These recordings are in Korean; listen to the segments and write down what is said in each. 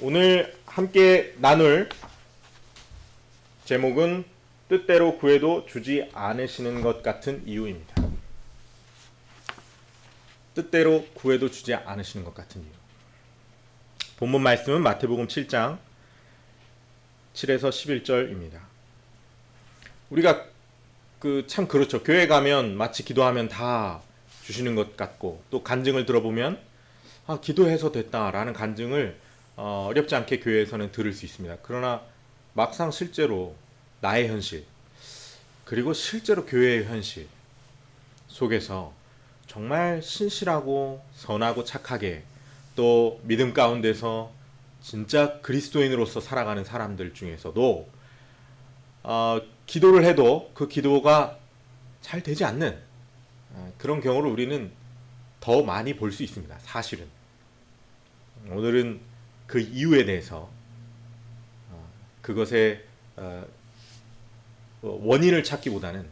오늘 함께 나눌 제목은 뜻대로 구해도 주지 않으시는 것 같은 이유입니다. 뜻대로 구해도 주지 않으시는 것 같은 이유. 본문 말씀은 마태복음 7장 7에서 11절입니다. 우리가 참 그렇죠. 교회 가면 마치 기도하면 다 주시는 것 같고, 또 간증을 들어보면 기도해서 됐다라는 간증을 어렵지 않게 교회에서는 들을 수 있습니다. 그러나 막상 실제로 나의 현실, 그리고 실제로 교회의 현실 속에서 정말 신실하고 선하고 착하게, 또 믿음 가운데서 진짜 그리스도인으로서 살아가는 사람들 중에서도 기도를 해도 그 기도가 잘 되지 않는 그런 경우를 우리는 더 많이 볼 수 있습니다. 사실은. 오늘은 그 이유에 대해서, 그것의 원인을 찾기보다는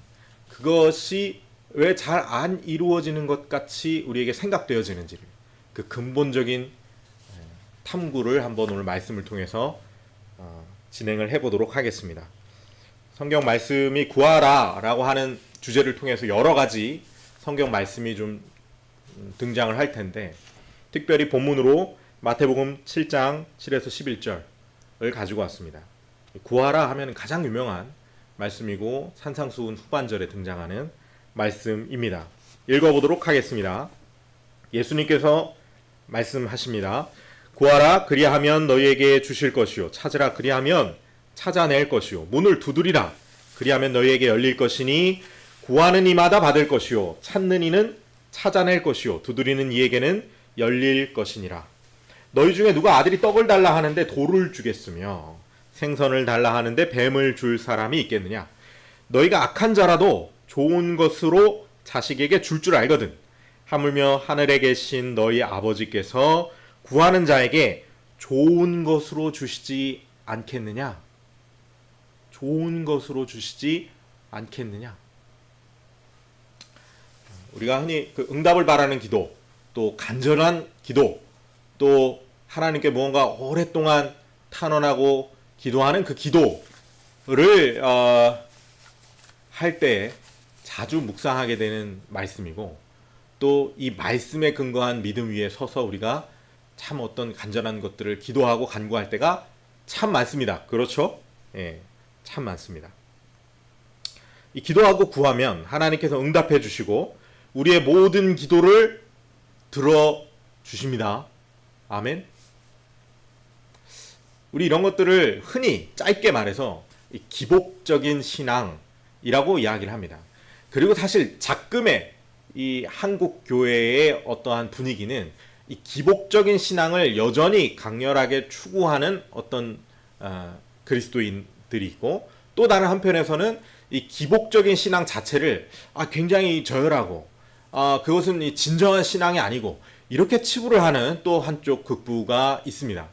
그것이 왜 잘 안 이루어지는 것 같이 우리에게 생각되어지는지를, 그 근본적인 탐구를 한번 오늘 말씀을 통해서 진행을 해보도록 하겠습니다. 성경 말씀이 구하라 라고 하는 주제를 통해서 여러 가지 성경 말씀이 좀 등장을 할 텐데, 특별히 본문으로 마태복음 7장 7에서 11절을 가지고 왔습니다. 구하라 하면 가장 유명한 말씀이고 산상수훈 후반절에 등장하는 말씀입니다. 읽어보도록 하겠습니다. 예수님께서 말씀하십니다. 구하라 그리하면 너희에게 주실 것이요, 찾으라 그리하면 찾아낼 것이요, 문을 두드리라 그리하면 너희에게 열릴 것이니 구하는 이마다 받을 것이요, 찾는 이는 찾아낼 것이요, 두드리는 이에게는 열릴 것이니라. 너희 중에 누가 아들이 떡을 달라 하는데 돌을 주겠으며 생선을 달라 하는데 뱀을 줄 사람이 있겠느냐? 너희가 악한 자라도 좋은 것으로 자식에게 줄 알거든. 하물며 하늘에 계신 너희 아버지께서 구하는 자에게 좋은 것으로 주시지 않겠느냐? 좋은 것으로 주시지 않겠느냐? 우리가 흔히 응답을 바라는 기도, 또 간절한 기도, 또 하나님께 무언가 오랫동안 탄원하고 기도하는 그 기도를 할 때 자주 묵상하게 되는 말씀이고, 또 이 말씀에 근거한 믿음 위에 서서 우리가 참 어떤 간절한 것들을 기도하고 간구할 때가 참 많습니다. 그렇죠? 예, 참 많습니다. 이 기도하고 구하면 하나님께서 응답해 주시고 우리의 모든 기도를 들어 주십니다. 아멘. 우리 이런 것들을 흔히 짧게 말해서 기복적인 신앙이라고 이야기를 합니다. 그리고 사실 작금의 이 한국 교회의 어떠한 분위기는 이 기복적인 신앙을 여전히 강렬하게 추구하는 어떤 그리스도인들이 있고, 또 다른 한편에서는 이 기복적인 신앙 자체를 굉장히 저열하고 그것은 이 진정한 신앙이 아니고 이렇게 치부를 하는 또 한쪽 극부가 있습니다.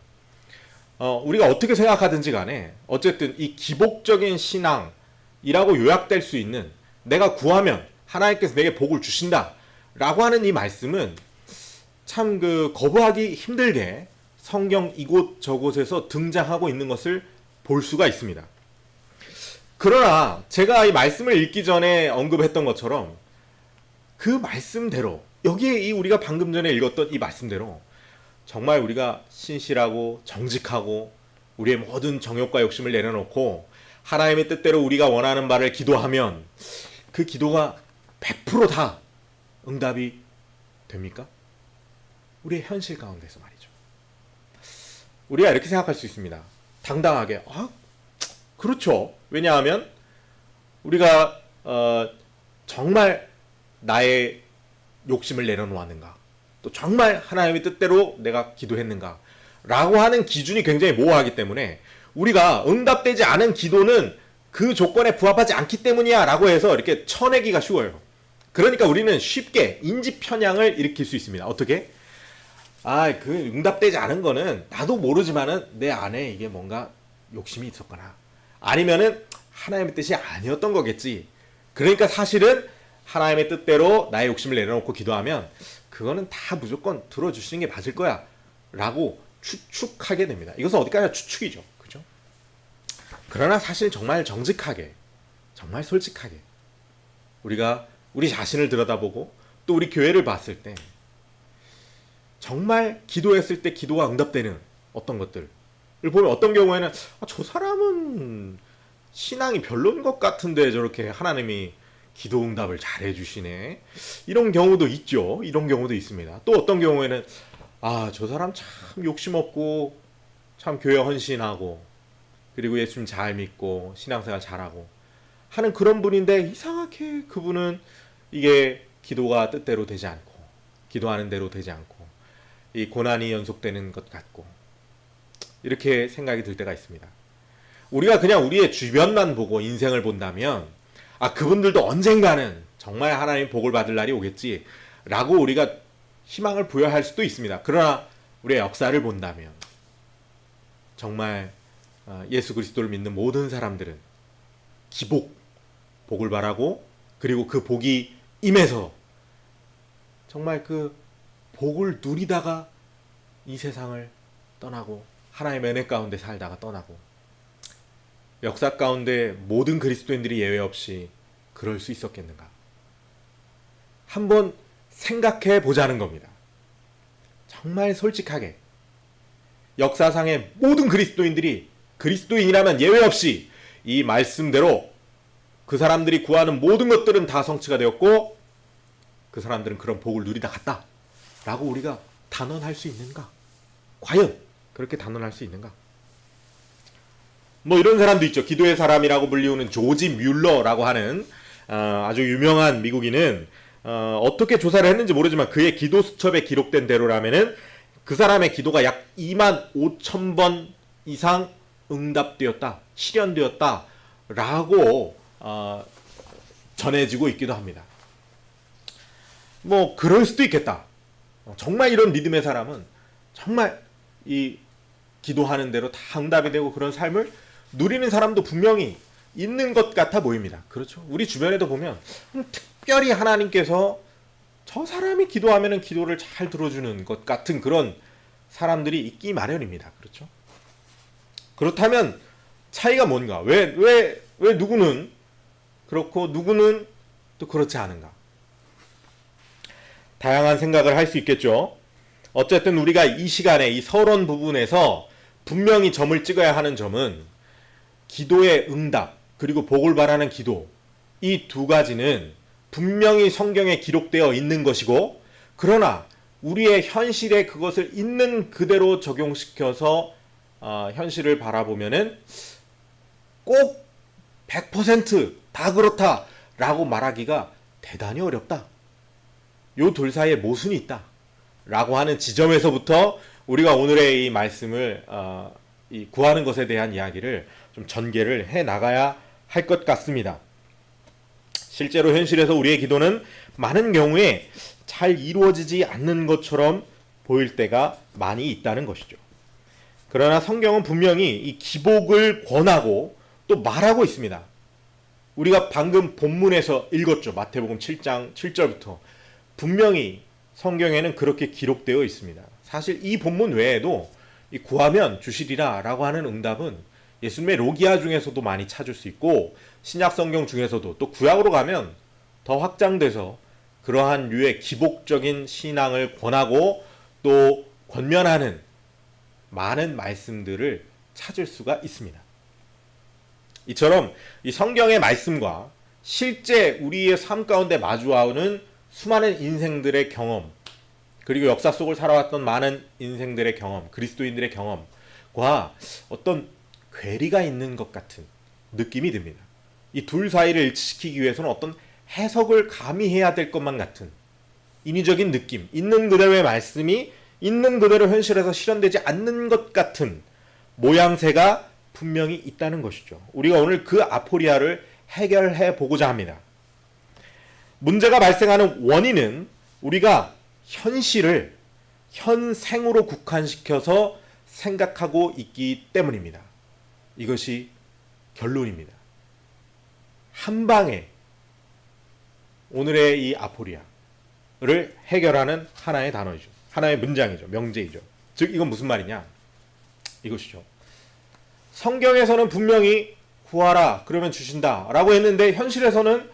우리가 어떻게 생각하든지 간에 어쨌든 이 기복적인 신앙이라고 요약될 수 있는, 내가 구하면 하나님께서 내게 복을 주신다 라고 하는 이 말씀은 참 거부하기 힘들게 성경 이곳 저곳에서 등장하고 있는 것을 볼 수가 있습니다. 그러나 제가 이 말씀을 읽기 전에 언급했던 것처럼 그 말씀대로, 여기에 우리가 방금 전에 읽었던 이 말씀대로 정말 우리가 신실하고 정직하고 우리의 모든 정욕과 욕심을 내려놓고 하나님의 뜻대로 우리가 원하는 바를 기도하면 그 기도가 100% 다 응답이 됩니까? 우리의 현실 가운데서 말이죠. 우리가 이렇게 생각할 수 있습니다. 당당하게 그렇죠. 왜냐하면 우리가 정말 나의 욕심을 내려놓았는가, 또 정말 하나님의 뜻대로 내가 기도했는가 라고 하는 기준이 굉장히 모호하기 때문에 우리가 응답되지 않은 기도는 그 조건에 부합하지 않기 때문이야 라고 해서 이렇게 쳐내기가 쉬워요. 그러니까 우리는 쉽게 인지 편향을 일으킬 수 있습니다. 어떻게? 그 응답되지 않은 거는 나도 모르지만은 내 안에 이게 뭔가 욕심이 있었거나 아니면은 하나님의 뜻이 아니었던 거겠지. 그러니까 사실은 하나님의 뜻대로 나의 욕심을 내려놓고 기도하면 그거는 다 무조건 들어주시는 게 맞을 거야 라고 추측하게 됩니다. 이것은 어디까지나 추측이죠. 그죠? 그러나 사실 정말 정직하게, 정말 솔직하게 우리가 우리 자신을 들여다보고 또 우리 교회를 봤을 때 정말 기도했을 때 기도가 응답되는 어떤 것들을 보면 어떤 경우에는 저 사람은 신앙이 별로인 것 같은데 저렇게 하나님이 기도 응답을 잘 해주시네. 이런 경우도 있죠. 이런 경우도 있습니다. 또 어떤 경우에는 저 사람 참 욕심 없고 참 교회 헌신하고 그리고 예수님 잘 믿고 신앙생활 잘하고 하는 그런 분인데 이상하게 그분은 이게 기도가 뜻대로 되지 않고 기도하는 대로 되지 않고 이 고난이 연속되는 것 같고 이렇게 생각이 들 때가 있습니다. 우리가 그냥 우리의 주변만 보고 인생을 본다면 그분들도 언젠가는 정말 하나님 복을 받을 날이 오겠지 라고 우리가 희망을 부여할 수도 있습니다. 그러나 우리의 역사를 본다면 정말 예수 그리스도를 믿는 모든 사람들은 복을 바라고 그리고 그 복이 임해서 정말 그 복을 누리다가 이 세상을 떠나고 하나님의 은혜 가운데 살다가 떠나고 역사 가운데 모든 그리스도인들이 예외 없이 그럴 수 있었겠는가? 한번 생각해 보자는 겁니다. 정말 솔직하게 역사상의 모든 그리스도인들이 그리스도인이라면 예외 없이 이 말씀대로 그 사람들이 구하는 모든 것들은 다 성취가 되었고 그 사람들은 그런 복을 누리다 갔다 라고 우리가 단언할 수 있는가? 과연 그렇게 단언할 수 있는가? 뭐 이런 사람도 있죠. 기도의 사람이라고 불리우는 조지 뮬러라고 하는 아주 유명한 미국인은 어떻게 조사를 했는지 모르지만 그의 기도 수첩에 기록된 대로라면은 그 사람의 기도가 약 2만 5천 번 이상 응답되었다, 실현되었다 라고 전해지고 있기도 합니다. 뭐 그럴 수도 있겠다. 정말 이런 믿음의 사람은 정말 이 기도하는 대로 다 응답이 되고 그런 삶을 누리는 사람도 분명히 있는 것 같아 보입니다. 그렇죠? 우리 주변에도 보면 특별히 하나님께서 저 사람이 기도하면은 기도를 잘 들어주는 것 같은 그런 사람들이 있기 마련입니다. 그렇죠? 그렇다면 차이가 뭔가? 왜 누구는 그렇고 누구는 또 그렇지 않은가? 다양한 생각을 할 수 있겠죠. 어쨌든 우리가 이 시간에 이 서론 부분에서 분명히 점을 찍어야 하는 점은 기도의 응답 그리고 복을 바라는 기도 이 두 가지는 분명히 성경에 기록되어 있는 것이고 그러나 우리의 현실에 그것을 있는 그대로 적용시켜서 현실을 바라보면은 꼭 100%다 그렇다라고 말하기가 대단히 어렵다. 요 둘 사이에 모순이 있다. 라고 하는 지점에서부터 우리가 오늘의 이 말씀을 이 구하는 것에 대한 이야기를 좀 전개를 해 나가야 할 것 같습니다. 실제로 현실에서 우리의 기도는 많은 경우에 잘 이루어지지 않는 것처럼 보일 때가 많이 있다는 것이죠. 그러나 성경은 분명히 이 기복을 권하고 또 말하고 있습니다. 우리가 방금 본문에서 읽었죠. 마태복음 7장 7절부터 분명히 성경에는 그렇게 기록되어 있습니다. 사실 이 본문 외에도 이 구하면 주시리라 라고 하는 응답은 예수님의 로기아 중에서도 많이 찾을 수 있고 신약 성경 중에서도 또 구약으로 가면 더 확장돼서 그러한 류의 기복적인 신앙을 권하고 또 권면하는 많은 말씀들을 찾을 수가 있습니다. 이처럼 이 성경의 말씀과 실제 우리의 삶 가운데 마주하는 수많은 인생들의 경험 그리고 역사 속을 살아왔던 많은 인생들의 경험, 그리스도인들의 경험과 어떤 괴리가 있는 것 같은 느낌이 듭니다. 이 둘 사이를 일치시키기 위해서는 어떤 해석을 가미해야 될 것만 같은 인위적인 느낌, 있는 그대로의 말씀이 있는 그대로 현실에서 실현되지 않는 것 같은 모양새가 분명히 있다는 것이죠. 우리가 오늘 그 아포리아를 해결해 보고자 합니다. 문제가 발생하는 원인은 우리가 현실을 현생으로 국한시켜서 생각하고 있기 때문입니다. 이것이 결론입니다. 한 방에 오늘의 이 아포리아를 해결하는 하나의 단어이죠. 하나의 문장이죠. 명제이죠. 즉 이건 무슨 말이냐? 이것이죠. 성경에서는 분명히 구하라 그러면 주신다라고 했는데 현실에서는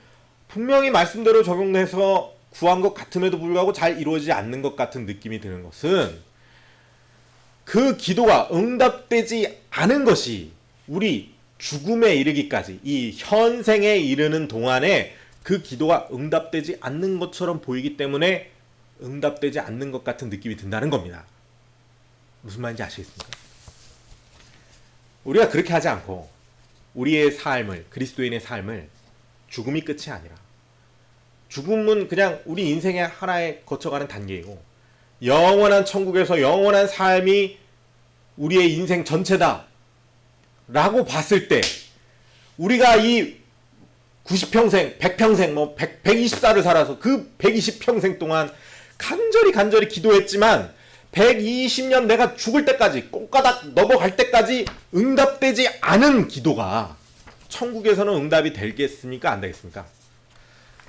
분명히 말씀대로 적용돼서 구한 것 같음에도 불구하고 잘 이루어지지 않는 것 같은 느낌이 드는 것은 그 기도가 응답되지 않은 것이 우리 죽음에 이르기까지 이 현생에 이르는 동안에 그 기도가 응답되지 않는 것처럼 보이기 때문에 응답되지 않는 것 같은 느낌이 든다는 겁니다. 무슨 말인지 아시겠습니까? 우리가 그렇게 하지 않고 우리의 삶을, 그리스도인의 삶을 죽음이 끝이 아니라 죽음은 그냥 우리 인생의 하나의 거쳐가는 단계이고 영원한 천국에서 영원한 삶이 우리의 인생 전체다 라고 봤을 때 우리가 이 90평생, 100평생, 120살을 살아서 그 120평생 동안 간절히 기도했지만 120년 내가 죽을 때까지 꼴가닥 넘어갈 때까지 응답되지 않은 기도가 천국에서는 응답이 되겠습니까? 안 되겠습니까?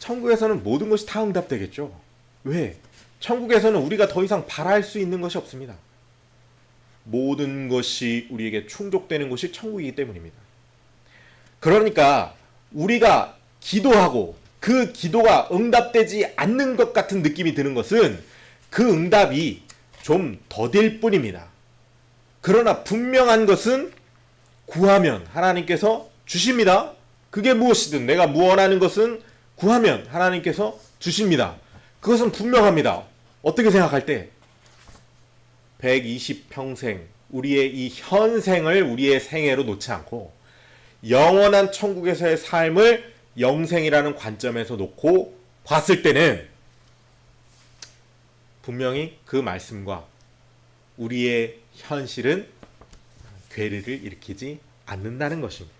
천국에서는 모든 것이 다 응답되겠죠. 왜? 천국에서는 우리가 더 이상 바랄 수 있는 것이 없습니다. 모든 것이 우리에게 충족되는 곳이 천국이기 때문입니다. 그러니까 우리가 기도하고 그 기도가 응답되지 않는 것 같은 느낌이 드는 것은 그 응답이 좀 더딜 뿐입니다. 그러나 분명한 것은 구하면 하나님께서 주십니다. 그게 무엇이든 내가 원하는 것은 구하면 하나님께서 주십니다. 그것은 분명합니다. 어떻게 생각할 때 120평생 우리의 이 현생을 우리의 생애로 놓지 않고 영원한 천국에서의 삶을 영생이라는 관점에서 놓고 봤을 때는 분명히 그 말씀과 우리의 현실은 괴리를 일으키지 않는다는 것입니다.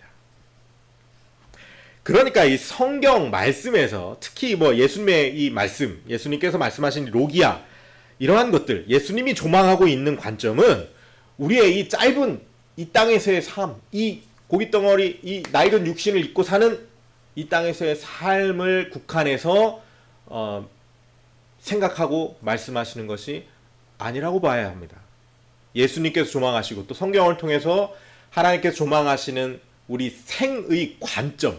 그러니까 이 성경 말씀에서 특히 예수님의 이 말씀, 예수님께서 말씀하신 로기야 이러한 것들, 예수님이 조망하고 있는 관점은 우리의 이 짧은 이 땅에서의 삶, 이 고깃덩어리, 이 낡은 육신을 입고 사는 이 땅에서의 삶을 국한해서 생각하고 말씀하시는 것이 아니라고 봐야 합니다. 예수님께서 조망하시고 또 성경을 통해서 하나님께서 조망하시는 우리 생의 관점은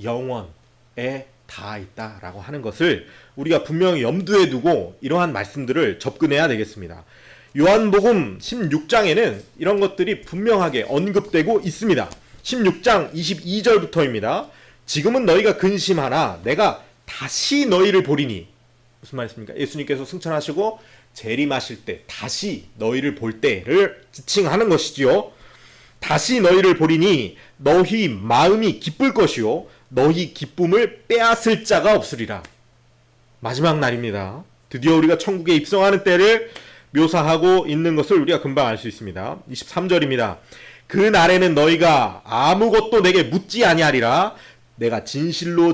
영원에 닿아 있다라고 하는 것을 우리가 분명히 염두에 두고 이러한 말씀들을 접근해야 되겠습니다. 요한복음 16장에는 이런 것들이 분명하게 언급되고 있습니다. 16장 22절부터입니다. 지금은 너희가 근심하나 내가 다시 너희를 보리니. 무슨 말씀입니까? 예수님께서 승천하시고 재림하실 때 다시 너희를 볼 때를 지칭하는 것이지요. 다시 너희를 보리니 너희 마음이 기쁠 것이요 너희 기쁨을 빼앗을 자가 없으리라. 마지막 날입니다. 드디어 우리가 천국에 입성하는 때를 묘사하고 있는 것을 우리가 금방 알 수 있습니다. 23절입니다. 그 날에는 너희가 아무것도 내게 묻지 아니하리라. 내가 진실로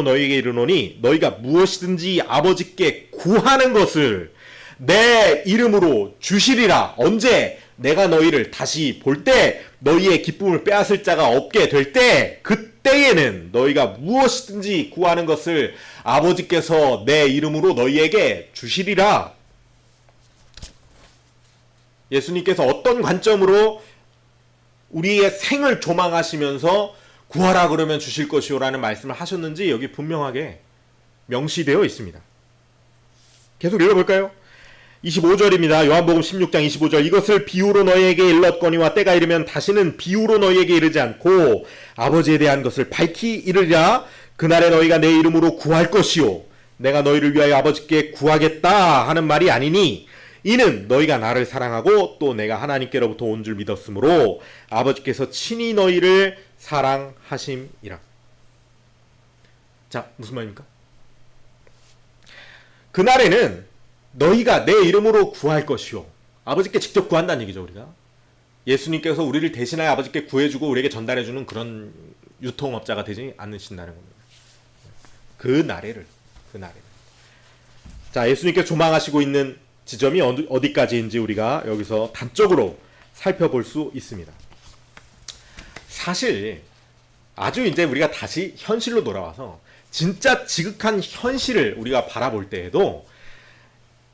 너희에게 이르노니 너희가 무엇이든지 아버지께 구하는 것을 내 이름으로 주시리라. 언제? 내가 너희를 다시 볼 때 너희의 기쁨을 빼앗을 자가 없게 될 때 그때에는 너희가 무엇이든지 구하는 것을 아버지께서 내 이름으로 너희에게 주시리라. 예수님께서 어떤 관점으로 우리의 생을 조망하시면서 구하라 그러면 주실 것이요 라는 말씀을 하셨는지 여기 분명하게 명시되어 있습니다. 계속 읽어볼까요? 25절입니다. 요한복음 16장 25절. 이것을 비유로 너희에게 일렀거니와 때가 이르면 다시는 비유로 너희에게 이르지 않고 아버지에 대한 것을 밝히 이르리라. 그날에 너희가 내 이름으로 구할 것이요 내가 너희를 위하여 아버지께 구하겠다 하는 말이 아니니 이는 너희가 나를 사랑하고 또 내가 하나님께로부터 온 줄 믿었으므로 아버지께서 친히 너희를 사랑하심이라. 자, 무슨 말입니까? 그날에는 너희가 내 이름으로 구할 것이요. 아버지께 직접 구한다는 얘기죠, 우리가. 예수님께서 우리를 대신하여 아버지께 구해주고 우리에게 전달해주는 그런 유통업자가 되지 않으신다는 겁니다. 그 날에를. 자, 예수님께서 조망하시고 있는 지점이 어디까지인지 우리가 여기서 단적으로 살펴볼 수 있습니다. 사실 아주 이제 우리가 다시 현실로 돌아와서 진짜 지극한 현실을 우리가 바라볼 때에도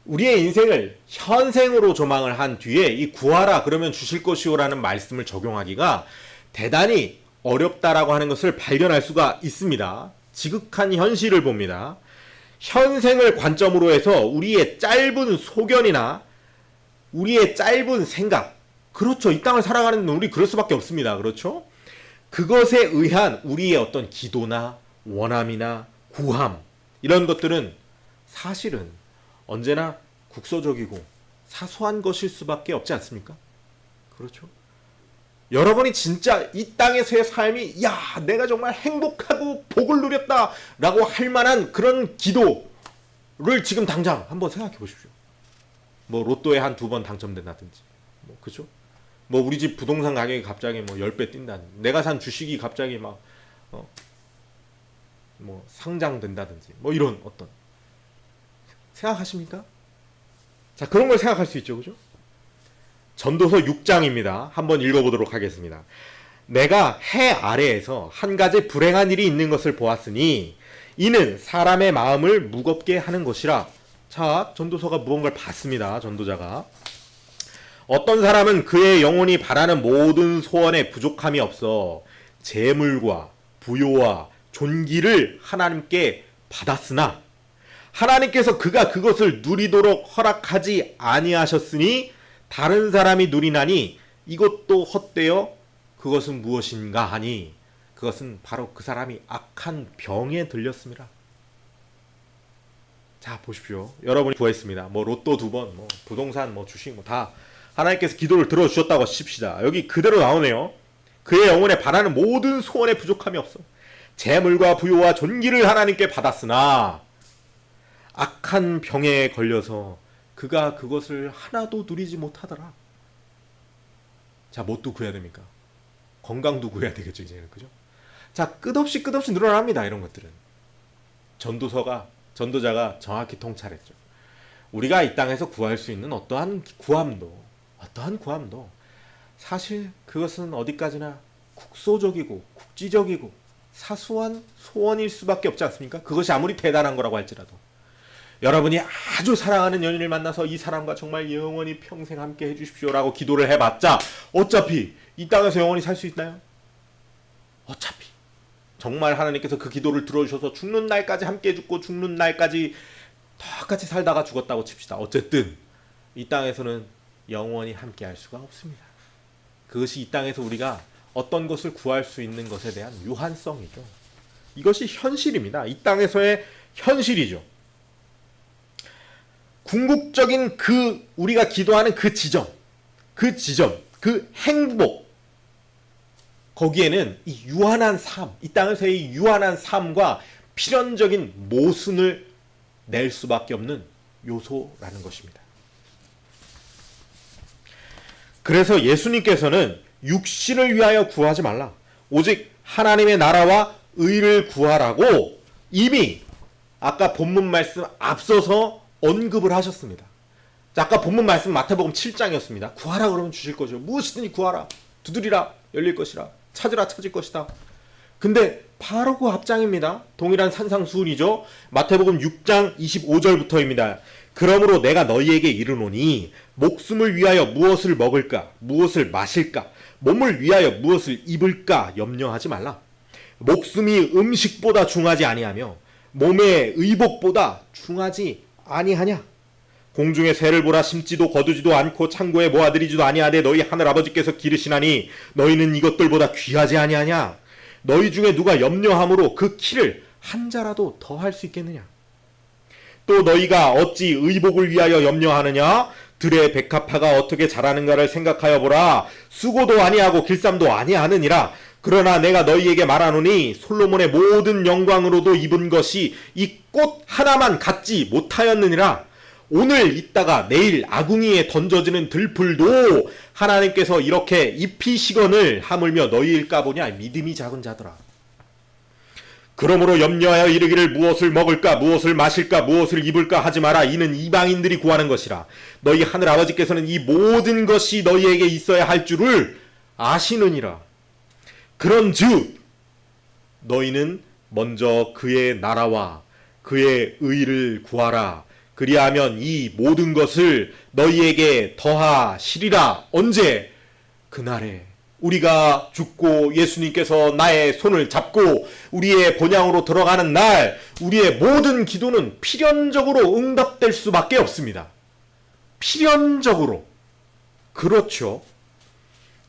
우리의 인생을 현생으로 조망을 한 뒤에 이 구하라 그러면 주실 것이오라는 말씀을 적용하기가 대단히 어렵다라고 하는 것을 발견할 수가 있습니다. 지극한 현실을 봅니다. 현생을 관점으로 해서 우리의 짧은 소견이나 우리의 짧은 생각, 그렇죠. 이 땅을 살아가는 우리 그럴 수밖에 없습니다. 그렇죠? 그것에 의한 우리의 어떤 기도나 원함이나 구함, 이런 것들은 사실은 언제나 국소적이고 사소한 것일 수밖에 없지 않습니까? 그렇죠? 여러분이 진짜 이 땅에서의 삶이 야 내가 정말 행복하고 복을 누렸다 라고 할 만한 그런 기도를 지금 당장 한번 생각해 보십시오. 뭐 로또에 한 2번 당첨된다든지 뭐 그죠? 뭐 우리 집 부동산 가격이 갑자기 뭐 10배 뛴다든지 내가 산 주식이 갑자기 막 뭐 상장된다든지 뭐 이런 어떤 생각하십니까? 자, 그런 걸 생각할 수 있죠. 그죠? 전도서 6장입니다. 한번 읽어보도록 하겠습니다. 내가 해 아래에서 한 가지 불행한 일이 있는 것을 보았으니 이는 사람의 마음을 무겁게 하는 것이라. 자, 전도서가 무언가를 봤습니다. 전도자가. 어떤 사람은 그의 영혼이 바라는 모든 소원에 부족함이 없어 재물과 부요와 존귀를 하나님께 받았으나 하나님께서 그가 그것을 누리도록 허락하지 아니하셨으니 다른 사람이 누리나니 이것도 헛되어 그것은 무엇인가 하니 그것은 바로 그 사람이 악한 병에 들렸습니다. 자, 보십시오. 여러분이 구했습니다. 뭐 로또 2번, 뭐 부동산, 뭐 주식, 뭐 다 하나님께서 기도를 들어주셨다고 칩시다. 여기 그대로 나오네요. 그의 영혼에 바라는 모든 소원에 부족함이 없어. 재물과 부요와 존귀를 하나님께 받았으나 악한 병에 걸려서 그가 그것을 하나도 누리지 못하더라. 자, 뭣도 구해야 됩니까? 건강도 구해야 되겠죠, 이제는. 그죠? 자, 끝없이 늘어납니다, 이런 것들은. 전도자가 정확히 통찰했죠. 우리가 이 땅에서 구할 수 있는 어떠한 구함도 사실 그것은 어디까지나 국소적이고 국지적이고 사소한 소원일 수밖에 없지 않습니까? 그것이 아무리 대단한 거라고 할지라도. 여러분이 아주 사랑하는 연인을 만나서 이 사람과 정말 영원히 평생 함께 해주십시오라고 기도를 해봤자 어차피 이 땅에서 영원히 살 수 있나요? 어차피 정말 하나님께서 그 기도를 들어주셔서 죽는 날까지 함께 죽고 죽는 날까지 똑같이 살다가 죽었다고 칩시다. 어쨌든 이 땅에서는 영원히 함께 할 수가 없습니다. 그것이 이 땅에서 우리가 어떤 것을 구할 수 있는 것에 대한 유한성이죠. 이것이 현실입니다. 이 땅에서의 현실이죠. 궁극적인 우리가 기도하는 그 지점, 그 행복, 거기에는 이 유한한 삶, 이 땅에서의 유한한 삶과 필연적인 모순을 낼 수밖에 없는 요소라는 것입니다. 그래서 예수님께서는 육신을 위하여 구하지 말라. 오직 하나님의 나라와 의를 구하라고 이미 아까 본문 말씀 앞서서 언급을 하셨습니다. 자, 아까 본문 말씀 마태복음 7장이었습니다. 구하라 그러면 주실 거죠. 무엇이든지 구하라. 두드리라 열릴 것이라. 찾으라 찾을 것이다. 근데 바로 그 앞장입니다. 동일한 산상수훈이죠. 마태복음 6장 25절부터입니다. 그러므로 내가 너희에게 이르노니 목숨을 위하여 무엇을 먹을까 무엇을 마실까 몸을 위하여 무엇을 입을까 염려하지 말라. 목숨이 음식보다 중하지 아니하며 몸의 의복보다 중하지 아니하냐. 공중의 새를 보라. 심지도 거두지도 않고 창고에 모아들이지도 아니하되 너희 하늘 아버지께서 기르시나니 너희는 이것들보다 귀하지 아니하냐. 너희 중에 누가 염려함으로 그 키를 한 자라도 더 할 수 있겠느냐. 또 너희가 어찌 의복을 위하여 염려하느냐. 들의 백합화가 어떻게 자라는가를 생각하여 보라. 수고도 아니하고 길쌈도 아니하느니라. 그러나 내가 너희에게 말하노니 솔로몬의 모든 영광으로도 입은 것이 이 꽃 하나만 갖지 못하였느니라. 오늘 있다가 내일 아궁이에 던져지는 들풀도 하나님께서 이렇게 입히시거늘 하물며 너희일까 보냐. 믿음이 작은 자들아. 그러므로 염려하여 이르기를 무엇을 먹을까 무엇을 마실까 무엇을 입을까 하지 마라. 이는 이방인들이 구하는 것이라. 너희 하늘 아버지께서는 이 모든 것이 너희에게 있어야 할 줄을 아시느니라. 그런즉 너희는 먼저 그의 나라와 그의 의를 구하라. 그리하면 이 모든 것을 너희에게 더하시리라. 언제? 그날에 우리가 죽고 예수님께서 나의 손을 잡고 우리의 본향으로 들어가는 날, 우리의 모든 기도는 필연적으로 응답될 수밖에 없습니다. 필연적으로. 그렇죠.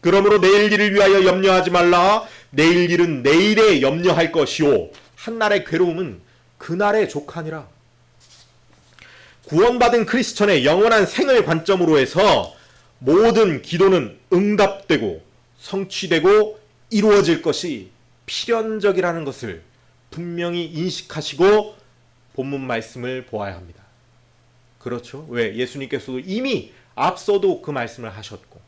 그러므로 내일 일을 위하여 염려하지 말라. 내일 일은 내일에 염려할 것이요 한날의 괴로움은 그날의 족하니라. 구원받은 크리스천의 영원한 생을 관점으로 해서 모든 기도는 응답되고 성취되고 이루어질 것이 필연적이라는 것을 분명히 인식하시고 본문 말씀을 보아야 합니다. 그렇죠? 왜? 예수님께서도 이미 앞서도 그 말씀을 하셨고,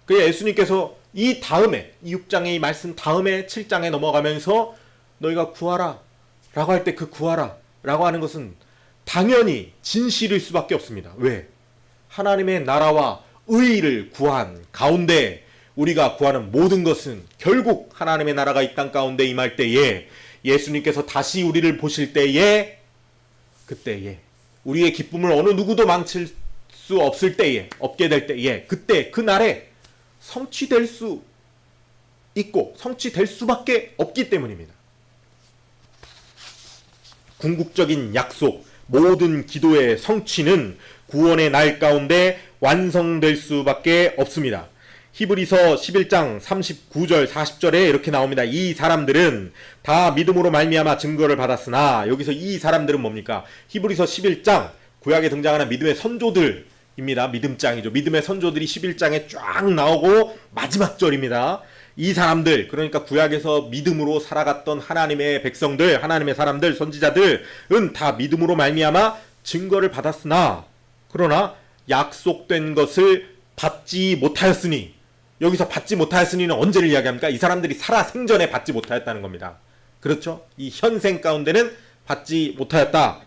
그래서 예수님께서 이 다음에, 이 6장의 이 말씀 다음에 7장에 넘어가면서 너희가 구하라 라고 할 때 그 구하라 라고 하는 것은 당연히 진실일 수밖에 없습니다. 왜? 하나님의 나라와 의의를 구한 가운데 우리가 구하는 모든 것은 결국 하나님의 나라가 이 땅 가운데 임할 때에, 예수님께서 다시 우리를 보실 때에, 그때에 우리의 기쁨을 어느 누구도 망칠 수 없을 때에, 없게 될 때에, 그때 그날에 성취될 수 있고 성취될 수밖에 없기 때문입니다. 궁극적인 약속, 모든 기도의 성취는 구원의 날 가운데 완성될 수밖에 없습니다. 히브리서 11장 39절 40절에 이렇게 나옵니다. 이 사람들은 다 믿음으로 말미암아 증거를 받았으나, 여기서 이 사람들은 뭡니까? 히브리서 11장 구약에 등장하는 믿음의 선조들입니다. 믿음장이죠. 믿음의 선조들이 11장에 쫙 나오고 마지막 절입니다. 이 사람들, 그러니까 구약에서 믿음으로 살아갔던 하나님의 백성들, 하나님의 사람들, 선지자들은 다 믿음으로 말미암아 증거를 받았으나, 그러나 약속된 것을 받지 못하였으니, 여기서 받지 못하였으니는 언제를 이야기합니까? 이 사람들이 살아 생전에 받지 못하였다는 겁니다. 그렇죠? 이 현생 가운데는 받지 못하였다.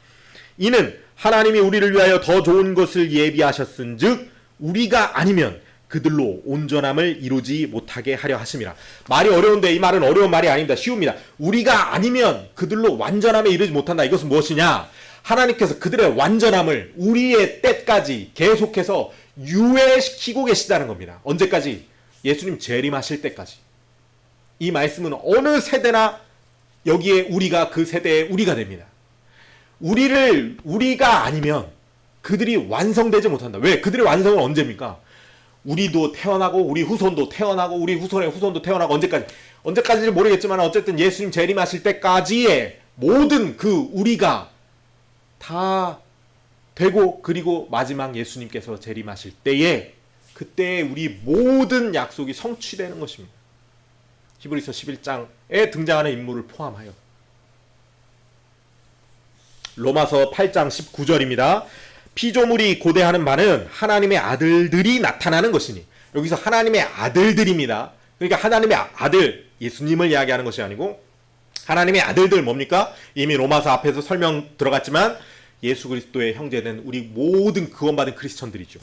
이는 하나님이 우리를 위하여 더 좋은 것을 예비하셨은즉 우리가 아니면 그들로 온전함을 이루지 못하게 하려 하심이라. 말이 어려운데 이 말은 어려운 말이 아닙니다. 쉬웁니다. 우리가 아니면 그들로 완전함에 이르지 못한다. 이것은 무엇이냐? 하나님께서 그들의 완전함을 우리의 때까지 계속해서 유예시키고 계시다는 겁니다. 언제까지? 예수님 재림하실 때까지. 이 말씀은 어느 세대나 여기에 우리가 그 세대의 우리가 됩니다. 우리가 아니면 그들이 완성되지 못한다. 왜? 그들의 완성은 언제입니까? 우리도 태어나고 우리 후손도 태어나고 우리 후손의 후손도 태어나고, 언제까지는 모르겠지만 어쨌든 예수님 재림하실 때까지의 모든 그 우리가 다 되고, 그리고 마지막 예수님께서 재림하실 때에 그때 우리 모든 약속이 성취되는 것입니다. 히브리서 11장에 등장하는 인물을 포함하여. 로마서 8장 19절입니다. 피조물이 고대하는 바는 하나님의 아들들이 나타나는 것이니. 여기서 하나님의 아들들입니다. 그러니까 하나님의 아들, 예수님을 이야기하는 것이 아니고 하나님의 아들들 뭡니까? 이미 로마서 앞에서 설명 들어갔지만 예수 그리스도의 형제된 우리 모든 구원받은 크리스천들이죠.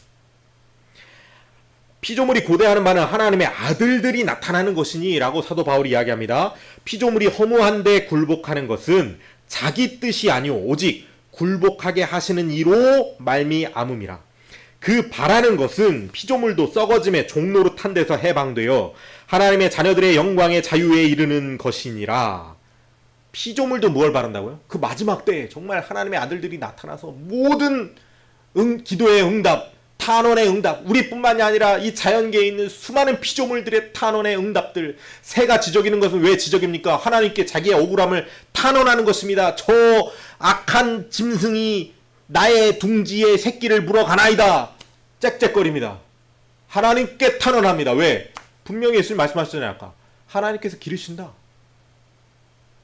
피조물이 고대하는 바는 하나님의 아들들이 나타나는 것이니 라고 사도 바울이 이야기합니다. 피조물이 허무한데 굴복하는 것은 자기 뜻이 아니오 오직 굴복하게 하시는 이로 말미암음이라. 그 바라는 것은 피조물도 썩어짐의 종노릇한 데서 해방되어 하나님의 자녀들의 영광의 자유에 이르는 것이니라. 피조물도 무엇을 바란다고요? 그 마지막 때에 정말 하나님의 아들들이 나타나서 모든 기도의 응답, 탄원의 응답, 우리뿐만이 아니라 이 자연계에 있는 수많은 피조물들의 탄원의 응답들. 새가 지저귀는 것은 왜 지저깁니까? 하나님께 자기의 억울함을 탄원하는 것입니다. 저 악한 짐승이 나의 둥지에 새끼를 물어가나이다. 짹짹거립니다. 하나님께 탄원합니다. 왜? 분명히 예수님 말씀하셨잖아요. 아까 하나님께서 기르신다.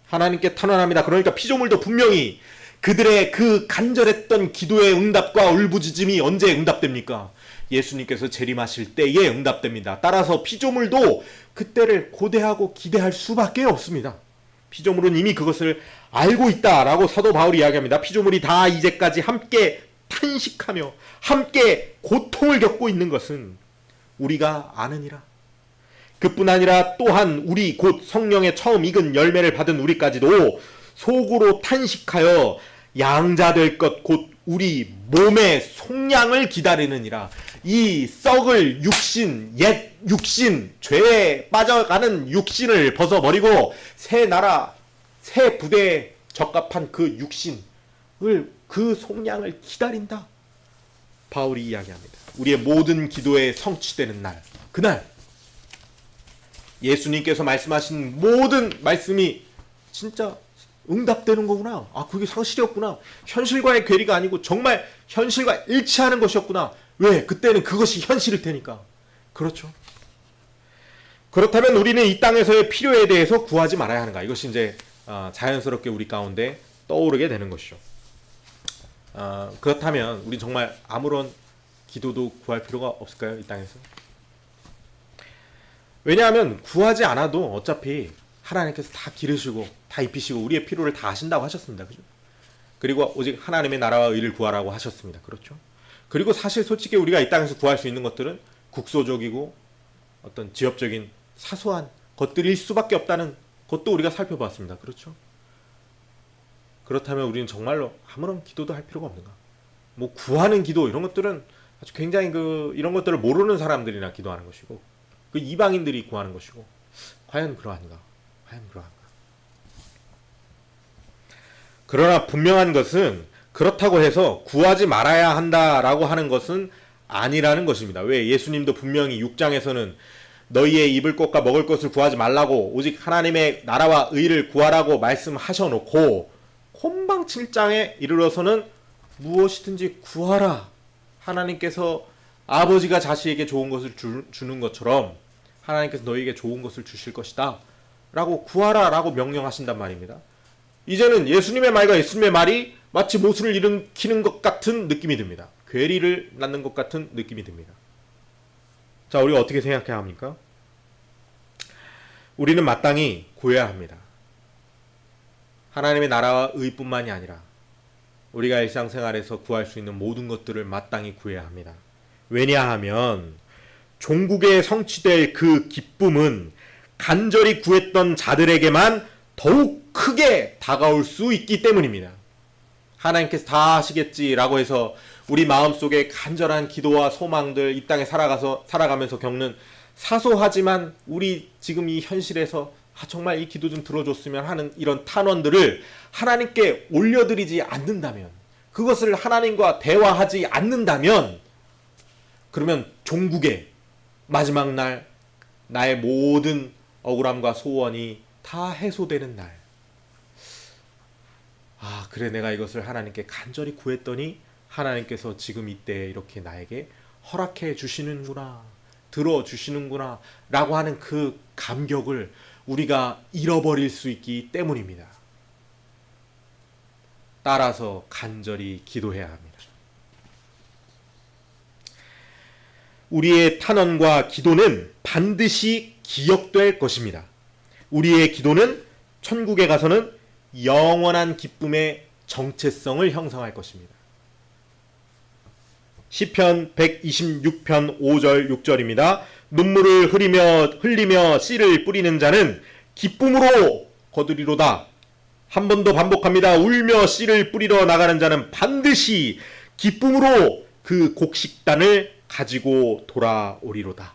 하나님께 탄원합니다. 그러니까 피조물도 분명히 그들의 그 간절했던 기도의 응답과 울부짖음이 언제 응답됩니까? 예수님께서 재림하실 때에 응답됩니다. 따라서 피조물도 그때를 고대하고 기대할 수밖에 없습니다. 피조물은 이미 그것을 알고 있다라고 사도 바울이 이야기합니다. 피조물이 다 이제까지 함께 탄식하며 함께 고통을 겪고 있는 것은 우리가 아느니라. 그뿐 아니라 또한 우리 곧 성령의 처음 익은 열매를 받은 우리까지도 속으로 탄식하여 양자될 것 곧 우리 몸의 속량을 기다리느니라. 이 썩을 육신, 옛 육신, 죄에 빠져가는 육신을 벗어버리고 새 나라, 새 부대에 적합한 그 육신을, 그 속량을 기다린다. 바울이 이야기합니다. 우리의 모든 기도에 성취되는 날, 그날 예수님께서 말씀하신 모든 말씀이 진짜 응답되는 거구나. 아, 그게 상실이었구나. 현실과의 괴리가 아니고 정말 현실과 일치하는 것이었구나. 왜? 그때는 그것이 현실일 테니까. 그렇죠. 그렇다면 우리는 이 땅에서의 필요에 대해서 구하지 말아야 하는가? 이것이 이제 자연스럽게 우리 가운데 떠오르게 되는 것이죠. 그렇다면 우리 정말 아무런 기도도 구할 필요가 없을까요? 이 땅에서? 왜냐하면 구하지 않아도 어차피 하나님께서 다 기르시고 다 입히시고 우리의 필요를 다 하신다고 하셨습니다. 그죠? 그리고 오직 하나님의 나라와 의를 구하라고 하셨습니다. 그렇죠? 그리고 사실 솔직히 우리가 이 땅에서 구할 수 있는 것들은 국소적이고 어떤 지엽적인 사소한 것들일 수밖에 없다는 것도 우리가 살펴봤습니다. 그렇죠? 그렇다면 우리는 정말로 아무런 기도도 할 필요가 없는가? 뭐 구하는 기도 이런 것들은 아주 굉장히 이런 것들을 모르는 사람들이나 기도하는 것이고 그 이방인들이 구하는 것이고 과연 그러한가? 과연 그러한가? 그러나 분명한 것은 그렇다고 해서 구하지 말아야 한다라고 하는 것은 아니라는 것입니다. 왜? 예수님도 분명히 6장에서는 너희의 입을 것과 먹을 것을 구하지 말라고 오직 하나님의 나라와 의를 구하라고 말씀하셔놓고 콤방 7장에 이르러서는 무엇이든지 구하라. 하나님께서 아버지가 자식에게 좋은 것을 주는 것처럼 하나님께서 너희에게 좋은 것을 주실 것이다 라고 구하라 라고 명령하신단 말입니다. 이제는 예수님의 말과 예수님의 말이 마치 모순을 일으키는 것 같은 느낌이 듭니다. 괴리를 낳는 것 같은 느낌이 듭니다. 자, 우리가 어떻게 생각해야 합니까? 우리는 마땅히 구해야 합니다. 하나님의 나라와 의뿐만이 아니라 우리가 일상생활에서 구할 수 있는 모든 것들을 마땅히 구해야 합니다. 왜냐하면 종국에 성취될 그 기쁨은 간절히 구했던 자들에게만 더욱 크게 다가올 수 있기 때문입니다. 하나님께서 다 하시겠지라고 해서 우리 마음속에 간절한 기도와 소망들 이 땅에 살아가면서 겪는 사소하지만 우리 지금 이 현실에서 정말 이 기도 좀 들어줬으면 하는 이런 탄원들을 하나님께 올려드리지 않는다면, 그것을 하나님과 대화하지 않는다면, 그러면 종국의 마지막 날 나의 모든 억울함과 소원이 다 해소되는 날, 아 그래 내가 이것을 하나님께 간절히 구했더니 하나님께서 지금 이때 이렇게 나에게 허락해 주시는구나, 들어주시는구나 라고 하는 그 감격을 우리가 잃어버릴 수 있기 때문입니다. 따라서 간절히 기도해야 합니다. 우리의 탄원과 기도는 반드시 기억될 것입니다. 우리의 기도는 천국에 가서는 영원한 기쁨의 정체성을 형성할 것입니다. 시편 126편 5절 6절입니다. 눈물을 흘리며 씨를 뿌리는 자는 기쁨으로 거두리로다. 한 번 더 반복합니다. 울며 씨를 뿌리러 나가는 자는 반드시 기쁨으로 그 곡식단을 가지고 돌아오리로다.